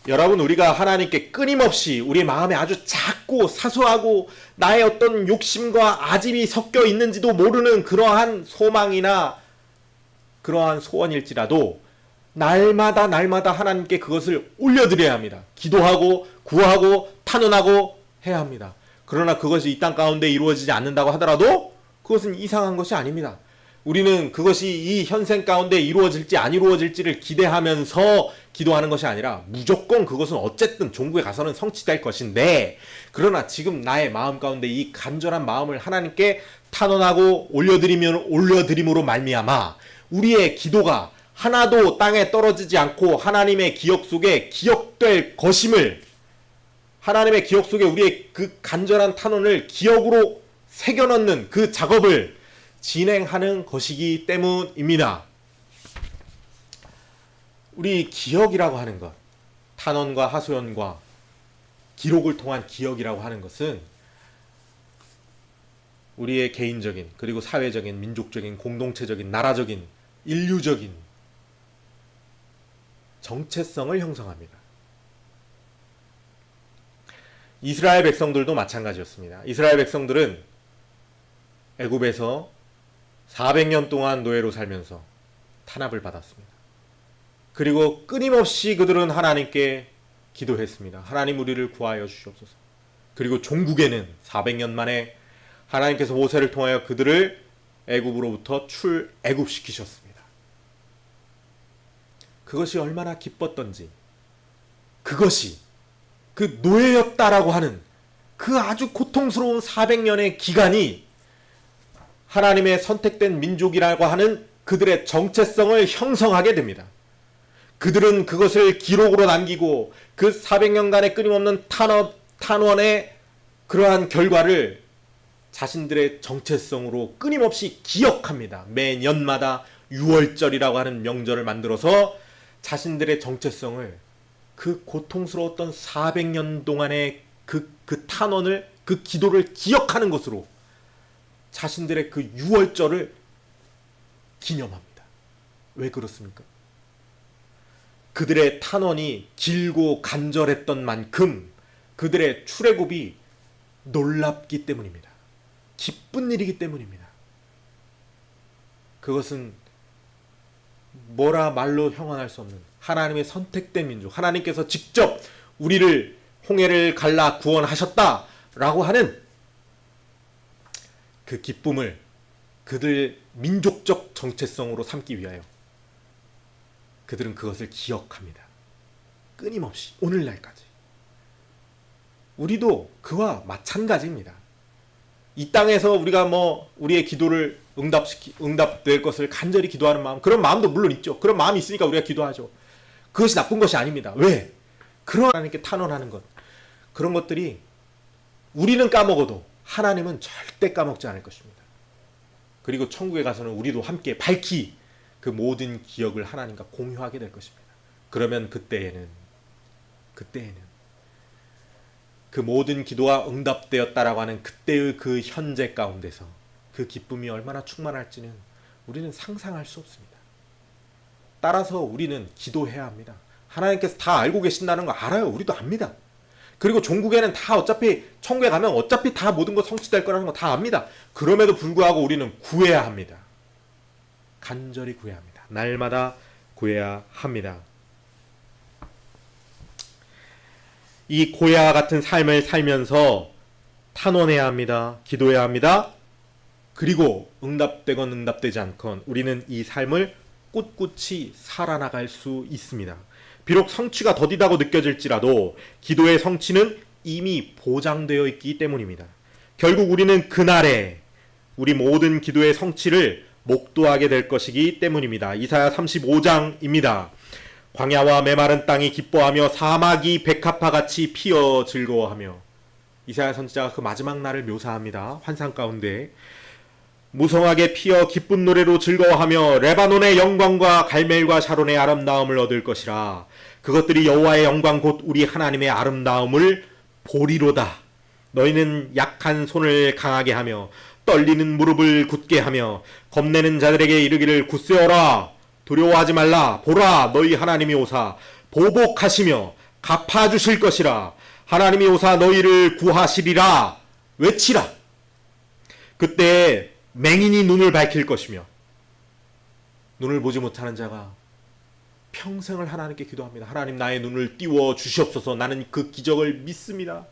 여러분, 우리가 하나님께 끊임없이 우리 마음에 아주 작고 사소하고 나의 어떤 욕심과 아집이 섞여 있는지도 모르는 그러한 소망이나 그러한 소원일지라도 날마다 하나님께 그것을 올려드려야 합니다. 기도하고 구하고 탄원하고 해야 합니다. 그러나 그것이 이 땅 가운데 이루어지지 않는다고 하더라도 그것은 이상한 것이 아닙니다. 우리는 그것이 이 현생 가운데 이루어질지 안 이루어질지를 기대하면서 기도하는 것이 아니라 무조건 그것은 어쨌든 종국에 가서는 성취될 것인데, 그러나 지금 나의 마음 가운데 이 간절한 마음을 하나님께 탄원하고 올려드림으로 말미암아 우리의 기도가 하나도 땅에 떨어지지 않고 하나님의 기억 속에 기억될 것임을, 하나님의 기억 속에 우리의 그 간절한 탄원을 기억으로 새겨넣는 그 작업을 진행하는 것이기 때문입니다. 우리 기억이라고 하는 것, 탄원과 하소연과 기록을 통한 기억이라고 하는 것은 우리의 개인적인, 그리고 사회적인, 민족적인, 공동체적인, 나라적인, 인류적인 정체성을 형성합니다. 이스라엘 백성들도 마찬가지였습니다. 이스라엘 백성들은 애굽에서 400년 동안 노예로 살면서 탄압을 받았습니다. 그리고 끊임없이 그들은 하나님께 기도했습니다. 하나님 우리를 구하여 주시옵소서. 그리고 종국에는 400년 만에 하나님께서 모세를 통하여 그들을 애굽으로부터 출애굽시키셨습니다. 그것이 얼마나 기뻤던지, 그것이 그 노예였다라고 하는 그 아주 고통스러운 400년의 기간이 하나님의 선택된 민족이라고 하는 그들의 정체성을 형성하게 됩니다. 그들은 그것을 기록으로 남기고 그 400년간의 끊임없는 탄원의 그러한 결과를 자신들의 정체성으로 끊임없이 기억합니다. 매년마다 6월절이라고 하는 명절을 만들어서 자신들의 정체성을, 그 고통스러웠던 400년 동안의 그 탄원을, 그 기도를 기억하는 것으로 자신들의 그 6월절을 기념합니다. 왜 그렇습니까? 그들의 탄원이 길고 간절했던 만큼 그들의 출애굽이 놀랍기 때문입니다. 기쁜 일이기 때문입니다. 그것은 뭐라 말로 형언할 수 없는 하나님의 선택된 민족, 하나님께서 직접 우리를 홍해를 갈라 구원하셨다라고 하는 그 기쁨을 그들 민족적 정체성으로 삼기 위하여 그들은 그것을 기억합니다. 끊임없이 오늘날까지. 우리도 그와 마찬가지입니다. 이 땅에서 우리가 우리의 기도를 응답될 것을 간절히 기도하는 마음, 그런 마음도 물론 있죠. 그런 마음이 있으니까 우리가 기도하죠. 그것이 나쁜 것이 아닙니다. 왜? 그런 하나님께 탄원하는 것, 그런 것들이 우리는 까먹어도 하나님은 절대 까먹지 않을 것입니다. 그리고 천국에 가서는 우리도 함께 밝히 그 모든 기억을 하나님과 공유하게 될 것입니다. 그러면 그때에는 그 모든 기도가 응답되었다라고 하는 그때의 그 현재 가운데서 그 기쁨이 얼마나 충만할지는 우리는 상상할 수 없습니다. 따라서 우리는 기도해야 합니다. 하나님께서 다 알고 계신다는 거 알아요. 우리도 압니다. 그리고 종국에는 다 어차피 천국에 가면 어차피 다 모든 것 성취될 거라는 거 다 압니다. 그럼에도 불구하고 우리는 구해야 합니다. 간절히 구해야 합니다. 날마다 구해야 합니다. 이 고야 같은 삶을 살면서 탄원해야 합니다. 기도해야 합니다. 그리고 응답되건 응답되지 않건 우리는 이 삶을 꿋꿋이 살아나갈 수 있습니다. 비록 성취가 더디다고 느껴질지라도 기도의 성취는 이미 보장되어 있기 때문입니다. 결국 우리는 그날에 우리 모든 기도의 성취를 목도하게 될 것이기 때문입니다. 이사야 35장입니다. 광야와 메마른 땅이 기뻐하며 사막이 백합화같이 피어 즐거워하며, 이사야 선지자가 그 마지막 날을 묘사합니다. 환상 가운데 무성하게 피어 기쁜 노래로 즐거워하며 레바논의 영광과 갈멜과 샤론의 아름다움을 얻을 것이라. 그것들이 여호와의 영광 곧 우리 하나님의 아름다움을 보리로다. 너희는 약한 손을 강하게 하며 떨리는 무릎을 굳게 하며 겁내는 자들에게 이르기를 굳세어라. 두려워하지 말라. 보라, 너희 하나님이 오사 보복하시며 갚아주실 것이라. 하나님이 오사 너희를 구하시리라. 외치라. 그때 맹인이 눈을 밝힐 것이며 눈을 보지 못하는 자가 평생을 하나님께 기도합니다. 하나님, 나의 눈을 띄워 주시옵소서. 나는 그 기적을 믿습니다.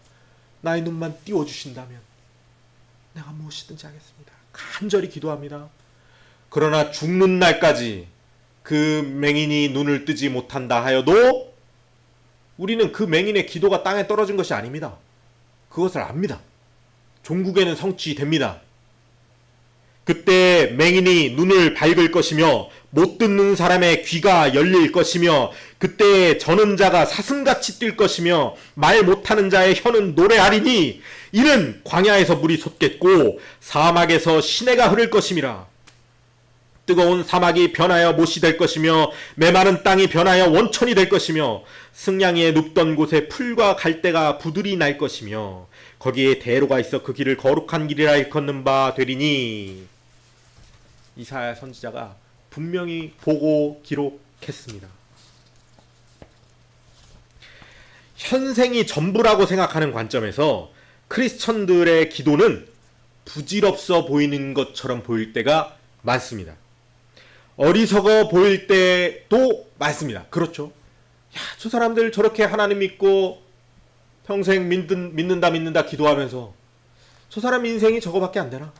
나의 눈만 띄워 주신다면 내가 무엇이든지 하겠습니다. 간절히 기도합니다. 그러나 죽는 날까지 그 맹인이 눈을 뜨지 못한다 하여도 우리는 그 맹인의 기도가 땅에 떨어진 것이 아닙니다. 그것을 압니다. 종국에는 성취됩니다. 그때 맹인이 눈을 밝을 것이며 못 듣는 사람의 귀가 열릴 것이며 그때 저는 자가 사슴같이 뛸 것이며 말 못하는 자의 혀는 노래하리니 이는 광야에서 물이 솟겠고 사막에서 시내가 흐를 것임이라. 뜨거운 사막이 변하여 못이 될 것이며 메마른 땅이 변하여 원천이 될 것이며 승냥이의 눕던 곳에 풀과 갈대가 부들이 날 것이며 거기에 대로가 있어 그 길을 거룩한 길이라 일컫는 바 되리니. 이사야 선지자가 분명히 보고 기록했습니다. 현생이 전부라고 생각하는 관점에서 크리스천들의 기도는 부질없어 보이는 것처럼 보일 때가 많습니다. 어리석어 보일 때도 많습니다. 그렇죠. 야, 저 사람들 저렇게 하나님 믿고 평생 믿는다 기도하면서 저 사람 인생이 저거밖에 안 되나?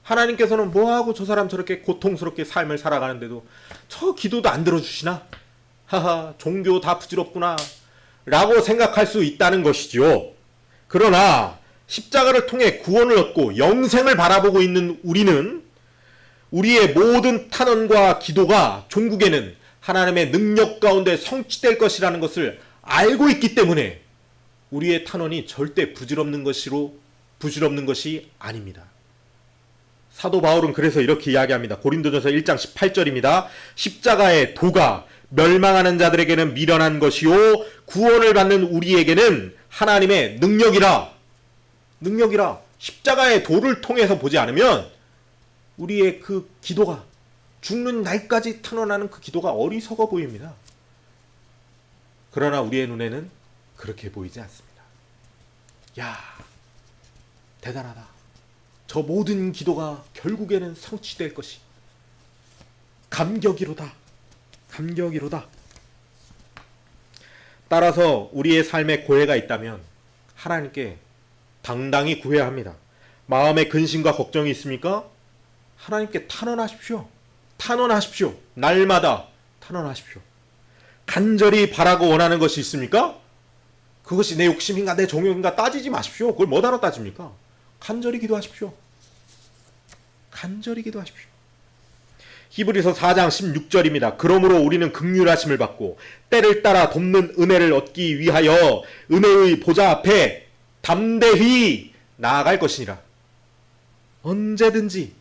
하나님께서는 뭐하고 저 사람 저렇게 고통스럽게 삶을 살아가는데도 저 기도도 안 들어주시나? 하하, 종교 다 부질없구나 라고 생각할 수 있다는 것이죠. 그러나 십자가를 통해 구원을 얻고 영생을 바라보고 있는 우리는 우리의 모든 탄원과 기도가 종국에는 하나님의 능력 가운데 성취될 것이라는 것을 알고 있기 때문에 우리의 탄원이 절대 부질없는 것이 아닙니다. 사도 바울은 그래서 이렇게 이야기합니다. 고린도전서 1장 18절입니다. 십자가의 도가 멸망하는 자들에게는 미련한 것이요 구원을 받는 우리에게는 하나님의 능력이라. 십자가의 도를 통해서 보지 않으면 우리의 그 기도가 죽는 날까지 탄원하는 그 기도가 어리석어 보입니다. 그러나 우리의 눈에는 그렇게 보이지 않습니다. 야, 대단하다. 저 모든 기도가 결국에는 성취될 것이 감격이로다. 따라서 우리의 삶에 고해가 있다면 하나님께 당당히 구해야 합니다. 마음에 근심과 걱정이 있습니까? 하나님께 탄원하십시오. 날마다 탄원하십시오. 간절히 바라고 원하는 것이 있습니까? 그것이 내 욕심인가 내 종욕인가 따지지 마십시오. 그걸 뭐하러 따집니까? 간절히 기도하십시오. 히브리서 4장 16절입니다. 그러므로 우리는 긍휼하심을 받고 때를 따라 돕는 은혜를 얻기 위하여 은혜의 보좌 앞에 담대히 나아갈 것이니라. 언제든지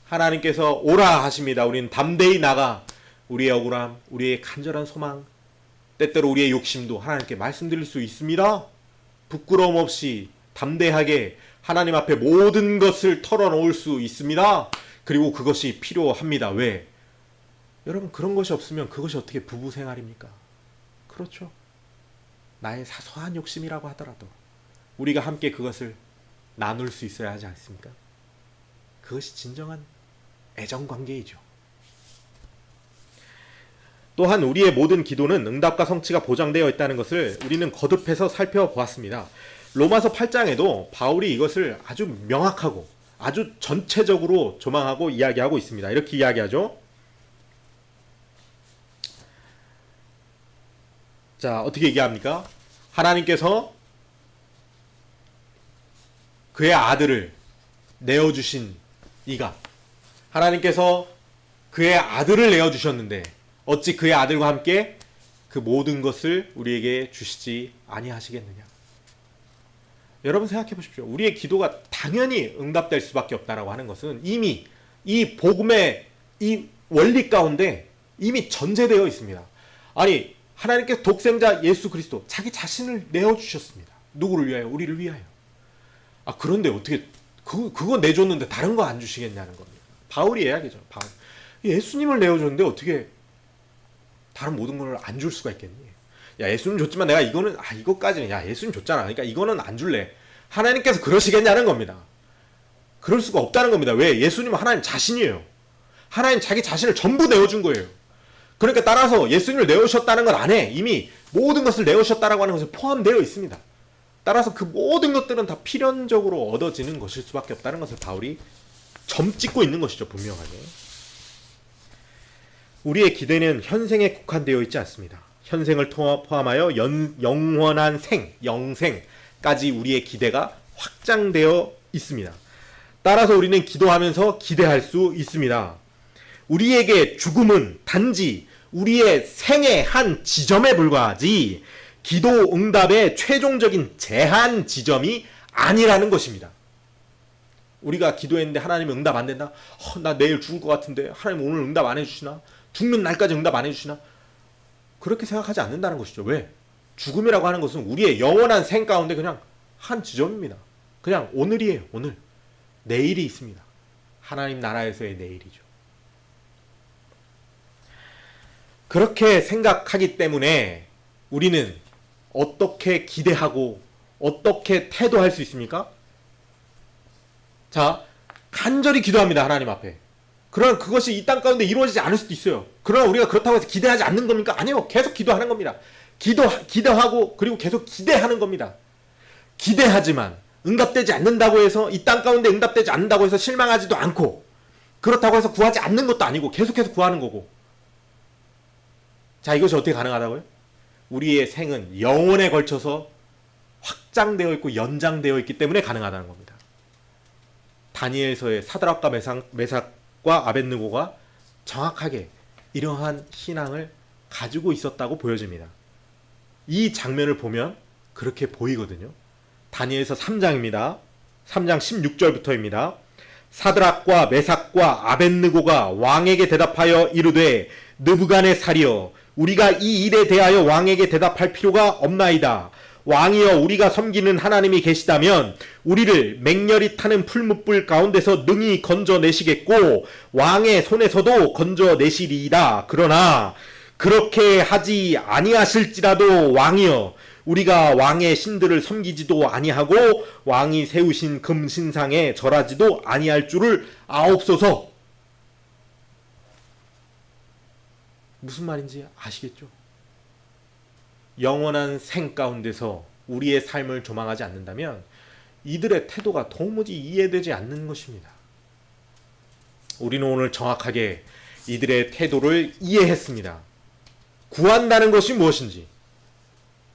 하나님께서 오라 하십니다. 우리는 담대히 나가 우리의 억울함, 우리의 간절한 소망, 때때로 우리의 욕심도 하나님께 말씀드릴 수 있습니다. 부끄러움 없이 담대하게 하나님 앞에 모든 것을 털어놓을 수 있습니다. 그리고 그것이 필요합니다. 왜? 여러분, 그런 것이 없으면 그것이 어떻게 부부 생활입니까? 그렇죠. 나의 사소한 욕심이라고 하더라도 우리가 함께 그것을 나눌 수 있어야 하지 않습니까? 그것이 진정한 애정관계이죠. 또한 우리의 모든 기도는 응답과 성취가 보장되어 있다는 것을 우리는 거듭해서 살펴보았습니다. 로마서 8장에도 바울이 이것을 아주 명확하고 아주 전체적으로 조망하고 이야기하고 있습니다. 이렇게 이야기하죠. 자, 어떻게 얘기합니까? 하나님께서 그의 아들을 내어주신 이가, 하나님께서 그의 아들을 내어주셨는데 어찌 그의 아들과 함께 그 모든 것을 우리에게 주시지 아니하시겠느냐. 여러분 생각해 보십시오. 우리의 기도가 당연히 응답될 수밖에 없다라고 하는 것은 이미 이 복음의 이 원리 가운데 이미 전제되어 있습니다. 아니, 하나님께서 독생자 예수 그리스도 자기 자신을 내어주셨습니다. 누구를 위하여? 우리를 위하여. 아, 그런데 어떻게 그거 내줬는데 다른 거 안 주시겠냐는 겁니다. 바울이 이야기죠. 바울. 예수님을 내어줬는데 어떻게 다른 모든 걸 안 줄 수가 있겠니? 야, 예수님 줬지만 내가 이거는 이거까지는 야, 예수님 줬잖아. 그러니까 이거는 안 줄래. 하나님께서 그러시겠냐는 겁니다. 그럴 수가 없다는 겁니다. 왜? 예수님은 하나님 자신이에요. 하나님 자기 자신을 전부 내어준 거예요. 그러니까 따라서 예수님을 내어주셨다는 건 안에 이미 모든 것을 내어주셨다라고 하는 것을 포함되어 있습니다. 따라서 그 모든 것들은 다 필연적으로 얻어지는 것일 수밖에 없다는 것을 바울이 점 찍고 있는 것이죠. 분명하게. 우리의 기대는 현생에 국한되어 있지 않습니다. 현생을 포함하여 영원한 영생까지 우리의 기대가 확장되어 있습니다. 따라서 우리는 기도하면서 기대할 수 있습니다. 우리에게 죽음은 단지 우리의 생의 한 지점에 불과하지 기도 응답의 최종적인 제한 지점이 아니라는 것입니다. 우리가 기도했는데 하나님이 응답 안 된다? 나 내일 죽을 것 같은데 하나님 오늘 응답 안 해주시나? 죽는 날까지 응답 안 해주시나? 그렇게 생각하지 않는다는 것이죠. 왜? 죽음이라고 하는 것은 우리의 영원한 생 가운데 그냥 한 지점입니다. 그냥 오늘이에요. 오늘. 내일이 있습니다. 하나님 나라에서의 내일이죠. 그렇게 생각하기 때문에 우리는 어떻게 기대하고 어떻게 태도할 수 있습니까? 자, 간절히 기도합니다. 하나님 앞에. 그러나 그것이 이 땅 가운데 이루어지지 않을 수도 있어요. 그러나 우리가 그렇다고 해서 기대하지 않는 겁니까? 아니요. 계속 기도하는 겁니다. 기도하고 그리고 계속 기대하는 겁니다. 기대하지만 응답되지 않는다고 해서 이 땅 가운데 응답되지 않는다고 해서 실망하지도 않고 그렇다고 해서 구하지 않는 것도 아니고 계속해서 구하는 거고. 자, 이것이 어떻게 가능하다고요? 우리의 생은 영혼에 걸쳐서 확장되어 있고 연장되어 있기 때문에 가능하다는 겁니다. 다니엘서의 사드락과 메삭과 아벳느고가 정확하게 이러한 신앙을 가지고 있었다고 보여집니다. 이 장면을 보면 그렇게 보이거든요. 다니엘서 3장입니다. 3장 16절부터입니다. 사드락과 메삭과 아벳느고가 왕에게 대답하여 이르되 느부갓네살이여 우리가 이 일에 대하여 왕에게 대답할 필요가 없나이다. 왕이여 우리가 섬기는 하나님이 계시다면 우리를 맹렬히 타는 풀무불 가운데서 능히 건져내시겠고 왕의 손에서도 건져내시리이다. 그러나 그렇게 하지 아니하실지라도 왕이여 우리가 왕의 신들을 섬기지도 아니하고 왕이 세우신 금신상에 절하지도 아니할 줄을 아옵소서. 무슨 말인지 아시겠죠? 영원한 생 가운데서 우리의 삶을 조망하지 않는다면 이들의 태도가 도무지 이해되지 않는 것입니다. 우리는 오늘 정확하게 이들의 태도를 이해했습니다. 구한다는 것이 무엇인지,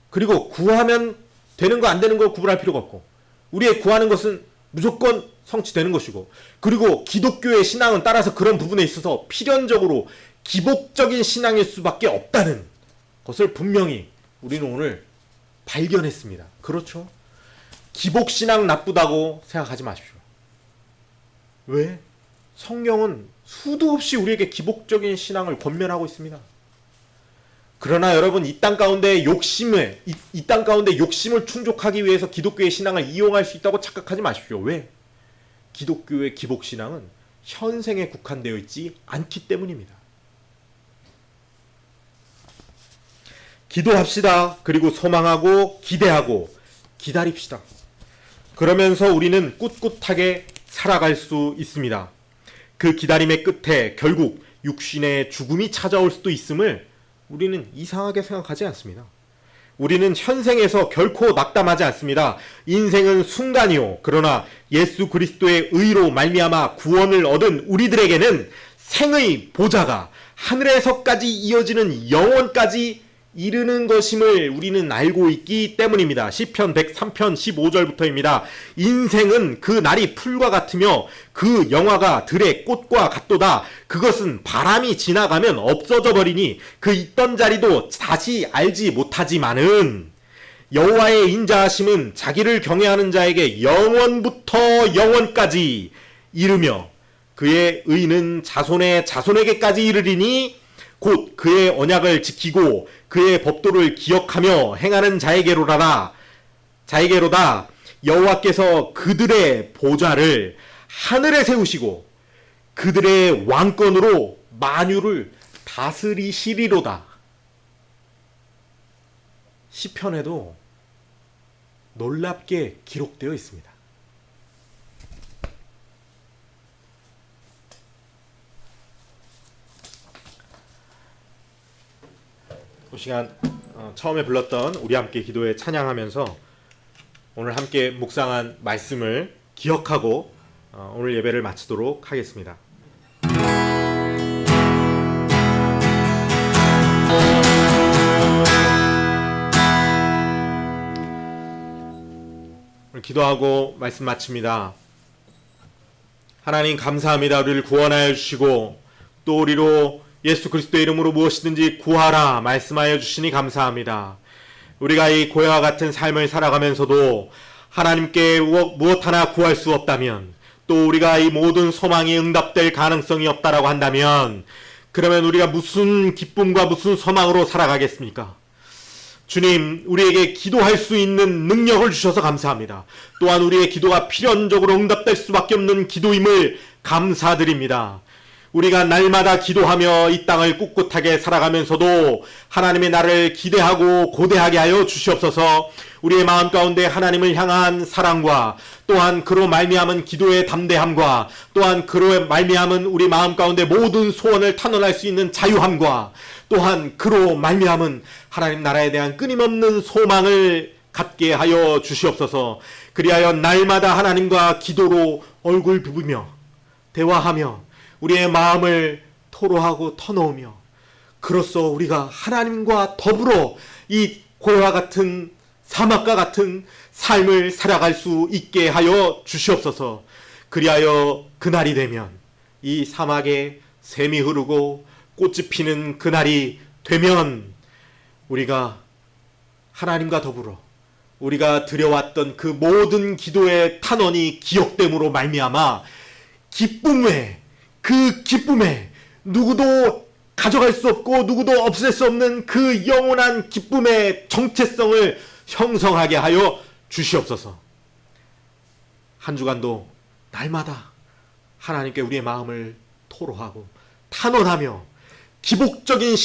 그리고 구하면 되는 거 안 되는 거 구분할 필요가 없고, 우리의 구하는 것은 무조건 성취되는 것이고, 그리고 기독교의 신앙은 따라서 그런 부분에 있어서 필연적으로 기복적인 신앙일 수밖에 없다는 것을 분명히 우리는 오늘 발견했습니다. 그렇죠? 기복신앙 나쁘다고 생각하지 마십시오. 왜? 성경은 수도 없이 우리에게 기복적인 신앙을 권면하고 있습니다. 그러나 여러분, 이 땅 가운데 욕심을 충족하기 위해서 기독교의 신앙을 이용할 수 있다고 착각하지 마십시오. 왜? 기독교의 기복신앙은 현생에 국한되어 있지 않기 때문입니다. 기도합시다. 그리고 소망하고 기대하고 기다립시다. 그러면서 우리는 꿋꿋하게 살아갈 수 있습니다. 그 기다림의 끝에 결국 육신의 죽음이 찾아올 수도 있음을 우리는 이상하게 생각하지 않습니다. 우리는 현생에서 결코 낙담하지 않습니다. 인생은 순간이요. 그러나 예수 그리스도의 의로 말미암아 구원을 얻은 우리들에게는 생의 보좌가 하늘에서까지 이어지는 영원까지 이르는 것임을 우리는 알고 있기 때문입니다. 시편 103편 15절부터입니다. 인생은 그 날이 풀과 같으며 그 영화가 들의 꽃과 같도다. 그것은 바람이 지나가면 없어져 버리니 그 있던 자리도 다시 알지 못하지만은 여호와의 인자하심은 자기를 경외하는 자에게 영원부터 영원까지 이르며 그의 의는 자손의 자손에게까지 이르리니 곧 그의 언약을 지키고 그의 법도를 기억하며 행하는 자에게로다. 여호와께서 그들의 보좌를 하늘에 세우시고 그들의 왕권으로 만유를 다스리시리로다. 시편에도 놀랍게 기록되어 있습니다. 이 시간 처음에 불렀던 우리 함께 기도에 찬양하면서 오늘 함께 묵상한 말씀을 기억하고 오늘 예배를 마치도록 하겠습니다. 오늘 기도하고 말씀 마칩니다. 하나님 감사합니다. 우리를 구원하여 주시고 또 우리로 예수 그리스도의 이름으로 무엇이든지 구하라 말씀하여 주시니 감사합니다. 우리가 이 고해와 같은 삶을 살아가면서도 하나님께 무엇 하나 구할 수 없다면 또 우리가 이 모든 소망이 응답될 가능성이 없다라고 한다면 그러면 우리가 무슨 기쁨과 무슨 소망으로 살아가겠습니까? 주님, 우리에게 기도할 수 있는 능력을 주셔서 감사합니다. 또한 우리의 기도가 필연적으로 응답될 수밖에 없는 기도임을 감사드립니다. 우리가 날마다 기도하며 이 땅을 꿋꿋하게 살아가면서도 하나님의 나를 기대하고 고대하게 하여 주시옵소서. 우리의 마음 가운데 하나님을 향한 사랑과 또한 그로 말미암은 기도의 담대함과 또한 그로 말미암은 우리 마음 가운데 모든 소원을 탄원할 수 있는 자유함과 또한 그로 말미암은 하나님 나라에 대한 끊임없는 소망을 갖게 하여 주시옵소서. 그리하여 날마다 하나님과 기도로 얼굴 부비며 대화하며 우리의 마음을 토로하고 터놓으며 그로써 우리가 하나님과 더불어 이 고래와 같은 사막과 같은 삶을 살아갈 수 있게 하여 주시옵소서. 그리하여 그날이 되면 이 사막에 샘이 흐르고 꽃이 피는 그날이 되면 우리가 하나님과 더불어 우리가 드려왔던 그 모든 기도의 탄원이 기억됨으로 말미암아 기쁨에 그 기쁨에 누구도 가져갈 수 없고 누구도 없앨 수 없는 그 영원한 기쁨의 정체성을 형성하게 하여 주시옵소서. 한 주간도 날마다 하나님께 우리의 마음을 토로하고 탄원하며 기복적인